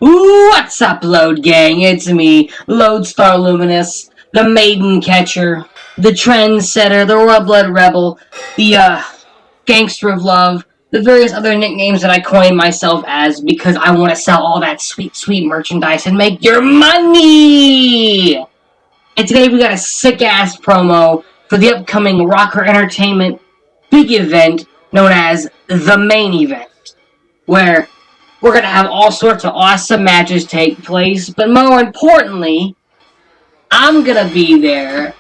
What's up, Load Gang? It's me, Lodestar Luminous, the Maiden Catcher, the Trendsetter, the Royal Blood Rebel, the Gangster of Love, the various other nicknames that I coined myself as because I want to sell all that sweet, sweet merchandise and make your money! And today we got a sick-ass promo for the upcoming Rocker Entertainment big event known as the Main Event, where we're going to have all sorts of awesome matches take place, but more importantly, I'm going to be there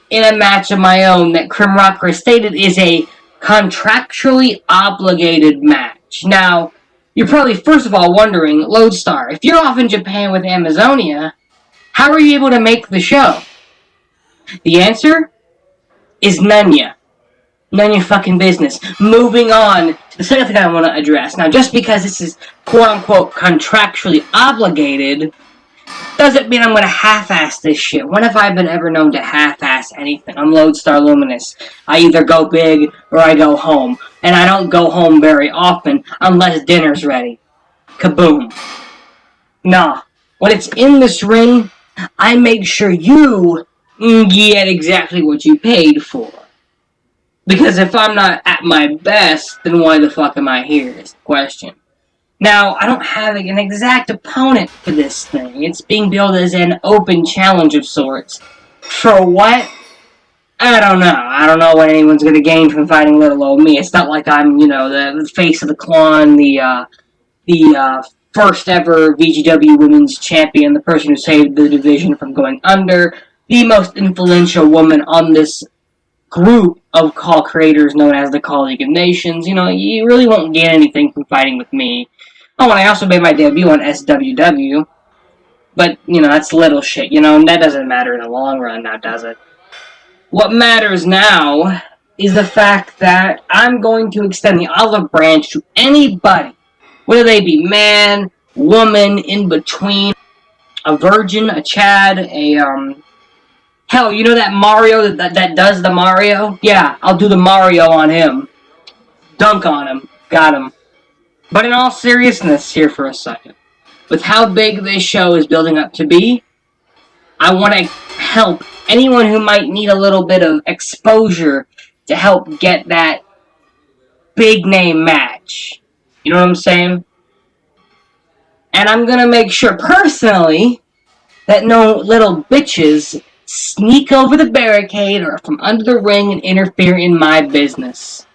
in a match of my own that Krim Rocker stated is a contractually obligated match. Now, you're probably first of all wondering, Lodestar, if you're off in Japan with Amazonia, how are you able to make the show? The answer is none. None of your fucking business. Moving on to the second thing I want to address. Now, just because this is quote-unquote contractually obligated doesn't mean I'm going to half-ass this shit. When have I been ever known to half-ass anything? I'm Lodestar Luminous. I either go big or I go home. And I don't go home very often unless dinner's ready. Kaboom. Nah. When it's in this ring, I make sure you get exactly what you paid for. Because if I'm not at my best, then why the fuck am I here is the question. Now, I don't have an exact opponent for this thing. It's being billed as an open challenge of sorts. For what? I don't know. I don't know what anyone's going to gain from fighting little old me. It's not like I'm, the face of the clan, the first ever VGW Women's Champion, the person who saved the division from going under, the most influential woman on this group of call creators known as the Call League of Nations. You really won't gain anything from fighting with me. Oh, and I also made my debut on SWW. But, that's little shit, and that doesn't matter in the long run now, does it? What matters now is the fact that I'm going to extend the olive branch to anybody, whether they be man, woman, in between, a virgin, a Chad, hell, you know that Mario that does the Mario? Yeah, I'll do the Mario on him. Dunk on him. Got him. But in all seriousness, here for a second. With how big this show is building up to be, I want to help anyone who might need a little bit of exposure to help get that big name match. You know what I'm saying? And I'm going to make sure personally that no little bitches sneak over the barricade or from under the ring and interfere in my business.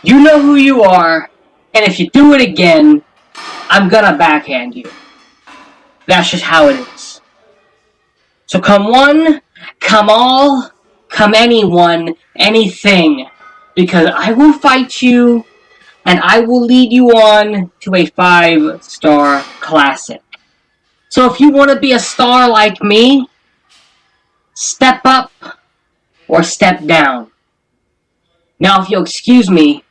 You know who you are, and if you do it again, I'm gonna backhand you. That's just how it is. So come one, come all, come anyone, anything, because I will fight you, and I will lead you on to a 5-star classic. So if you want to be a star like me, step up or step down. Now, if you'll excuse me,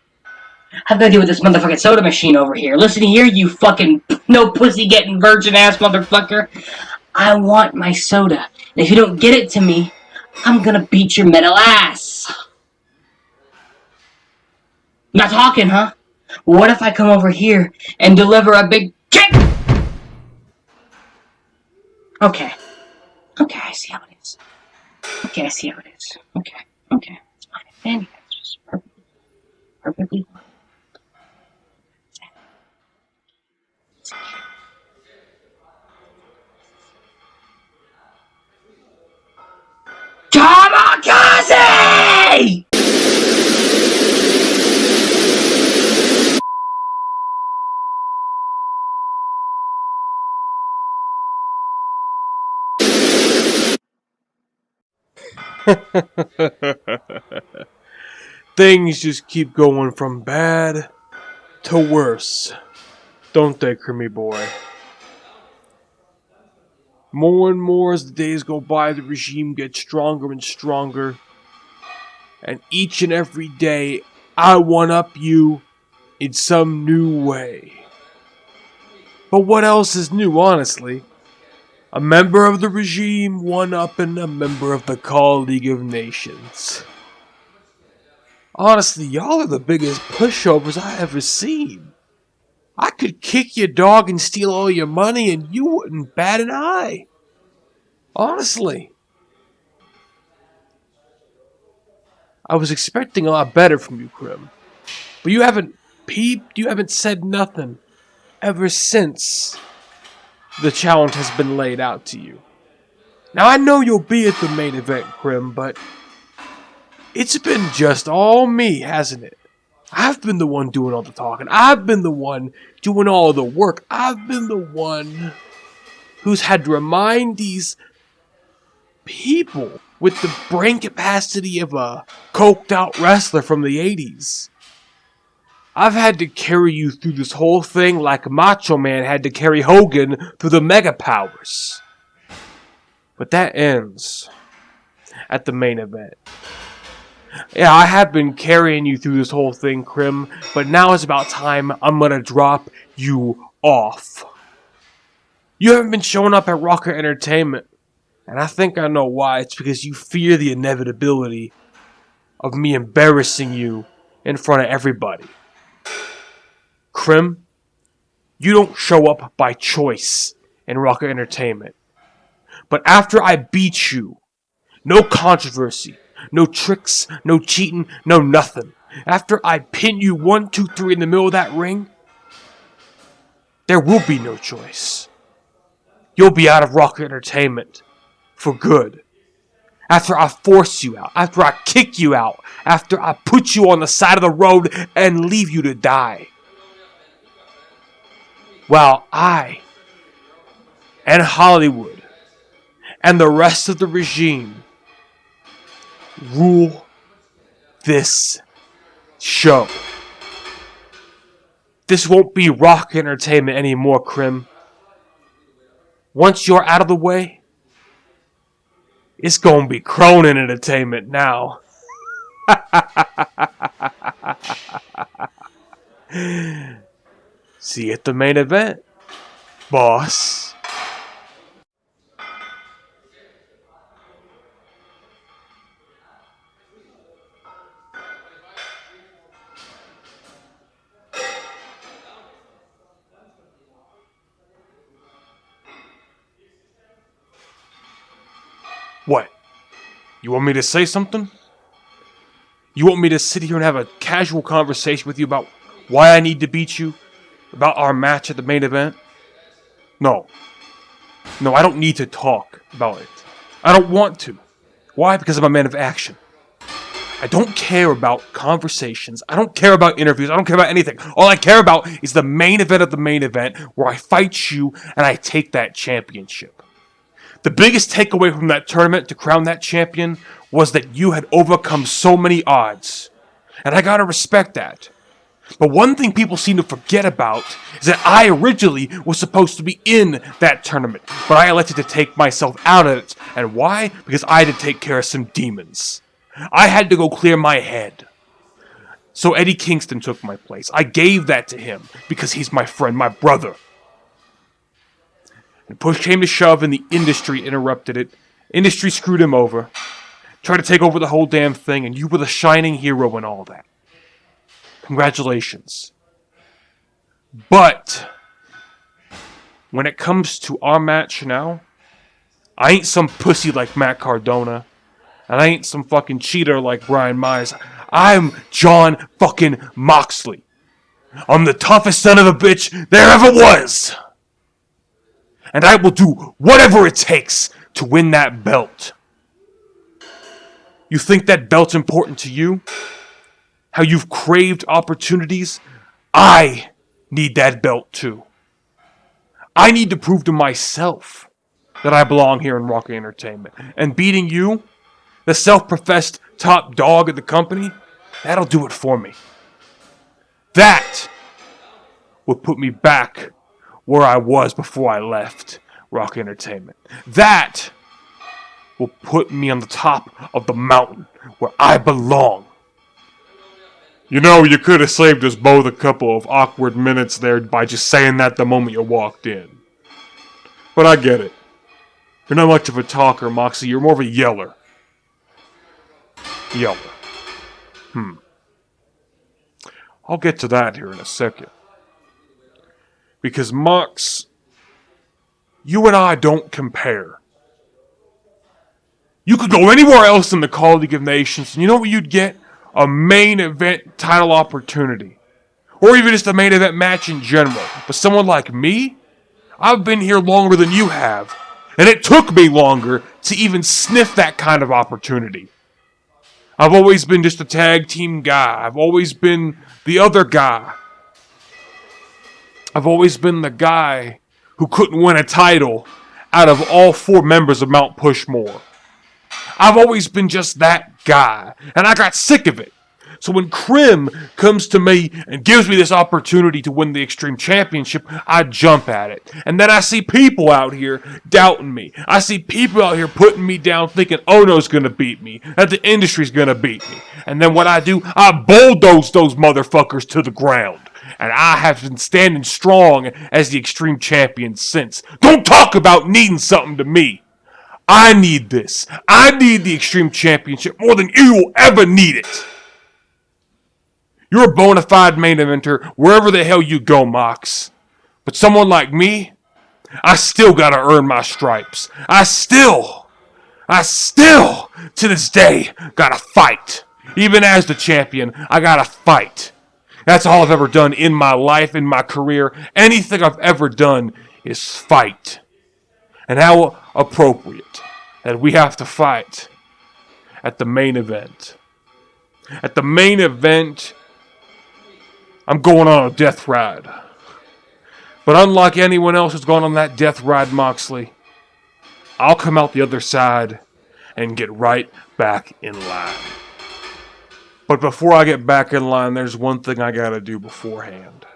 I've got to deal with this motherfucking soda machine over here. Listen here, you fucking no pussy getting virgin ass motherfucker. I want my soda. And if you don't get it to me, I'm gonna beat your metal ass. Not talking, huh? What if I come over here and deliver a big kick? Okay, I see how it is. Okay, I see how it is. Okay, it's fine. Anyway, it's just perfectly fine. Kamikaze! Things just keep going from bad to worse, don't they, Creamy Boy? More and more as the days go by, the regime gets stronger and stronger. And each and every day, I one-up you in some new way. But what else is new, honestly? A member of the regime one-upping a member of the Call League of Nations. Honestly, y'all are the biggest pushovers I ever seen. I could kick your dog and steal all your money and you wouldn't bat an eye. Honestly. I was expecting a lot better from you, Krim. But you haven't peeped, you haven't said nothing ever since the challenge has been laid out to you. Now I know you'll be at the main event, Krim, but it's been just all me, hasn't it? I've been the one doing all the talking. I've been the one doing all the work. I've been the one who's had to remind these people with the brain capacity of a coked out wrestler from the 80s. I've had to carry you through this whole thing like Macho Man had to carry Hogan through the Mega Powers. But that ends at the main event. Yeah, I have been carrying you through this whole thing, Krim, but now it's about time I'm gonna drop you off. You haven't been showing up at Rocker Entertainment, and I think I know why. It's because you fear the inevitability of me embarrassing you in front of everybody. Krim, you don't show up by choice in Rocker Entertainment. But after I beat you, no controversy, no tricks, no cheating, no nothing. After I pin you 1, 2, 3 in the middle of that ring, there will be no choice. You'll be out of Rocker Entertainment for good. After I force you out, after I kick you out, after I put you on the side of the road and leave you to die. While I and Hollywood and the rest of the regime rule this show. This won't be Rock Entertainment anymore, Krim. Once you're out of the way, it's gonna be Kronnin Entertainment now. See you at the main event, boss. What? You want me to say something? You want me to sit here and have a casual conversation with you about why I need to beat you? About our match at the main event? No. No, I don't need to talk about it. I don't want to. Why? Because I'm a man of action. I don't care about conversations. I don't care about interviews. I don't care about anything. All I care about is the main event of the main event where I fight you and I take that championship. The biggest takeaway from that tournament to crown that champion was that you had overcome so many odds. And I gotta respect that. But one thing people seem to forget about is that I originally was supposed to be in that tournament, but I elected to take myself out of it. And why? Because I had to take care of some demons. I had to go clear my head. So Eddie Kingston took my place. I gave that to him because he's my friend, my brother. And push came to shove and the industry interrupted it. Industry screwed him over. Tried to take over the whole damn thing, and you were the shining hero and all that. Congratulations. But when it comes to our match now, I ain't some pussy like Matt Cardona, and I ain't some fucking cheater like Brian Myers. I'm Jon fucking Moxley. I'm the toughest son of a bitch there ever was. And I will do whatever it takes to win that belt. You think that belt's important to you? How you've craved opportunities? I need that belt too. I need to prove to myself that I belong here in Rock Entertainment. And beating you, the self-professed top dog of the company, that'll do it for me. That will put me back where I was before I left Rock Entertainment. That will put me on the top of the mountain where I belong. You know, you could have saved us both a couple of awkward minutes there by just saying that the moment you walked in. But I get it. You're not much of a talker, Moxie. You're more of a yeller. Yeller. I'll get to that here in a second. Because Mox, you and I don't compare. You could go anywhere else in the Call League of Nations, and you know what you'd get? A main event title opportunity. Or even just a main event match in general. But someone like me, I've been here longer than you have. And it took me longer to even sniff that kind of opportunity. I've always been just a tag team guy. I've always been the other guy. I've always been the guy who couldn't win a title out of all 4 members of Mount Pushmore. I've always been just that guy, and I got sick of it. So when Krim comes to me and gives me this opportunity to win the Extreme Championship, I jump at it. And then I see people out here doubting me. I see people out here putting me down thinking Ono's going to beat me, that the industry's going to beat me. And then what I do, I bulldoze those motherfuckers to the ground. And I have been standing strong as the Extreme Champion since. Don't talk about needing something to me. I need this. I need the Extreme Championship more than you will ever need it. You're a bona fide main eventer wherever the hell you go, Mox. But someone like me, I still gotta earn my stripes. I still, to this day, gotta fight. Even as the champion, I gotta fight. That's all I've ever done in my life, in my career. Anything I've ever done is fight. And how appropriate that we have to fight at the main event. At the main event, I'm going on a death ride. But unlike anyone else who's gone on that death ride, Moxley, I'll come out the other side and get right back in line. But before I get back in line, there's one thing I gotta do beforehand.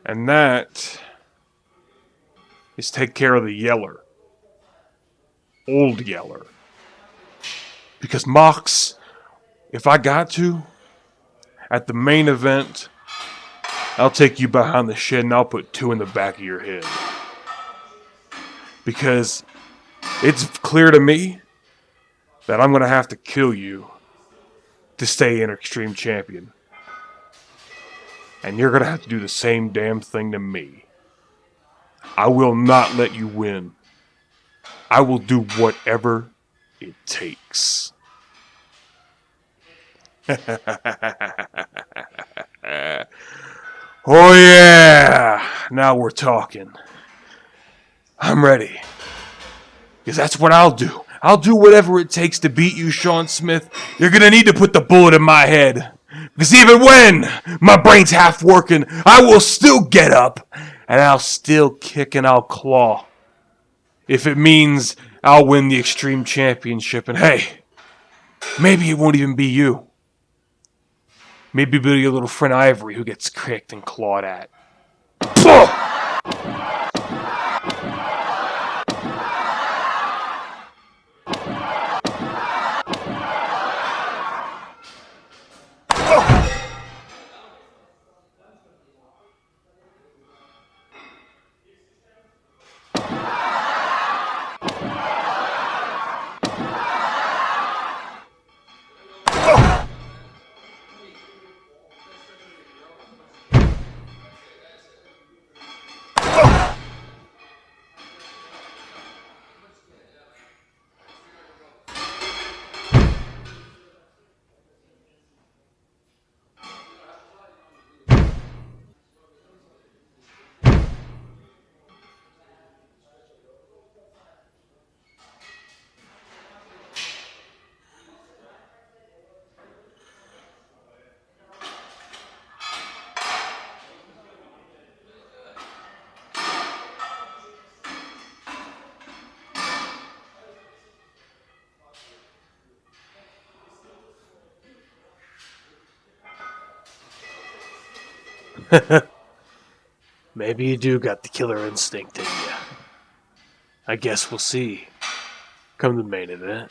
And that is take care of the Yeller. Old Yeller. Because Mox, if I got to, at the main event, I'll take you behind the shed and I'll put 2 in the back of your head. Because it's clear to me that I'm going to have to kill you to stay an Extreme Champion. And you're going to have to do the same damn thing to me. I will not let you win. I will do whatever it takes. Oh yeah! Now we're talking. I'm ready. Because that's what I'll do. I'll do whatever it takes to beat you, Sean Smith. You're gonna need to put the bullet in my head. Because even when my brain's half working, I will still get up. And I'll still kick and I'll claw. If it means I'll win the Extreme Championship. And hey, maybe it won't even be you. Maybe it'll be your little friend Ivory who gets kicked and clawed at. Maybe you do got the killer instinct in you. I guess we'll see. Come the main event.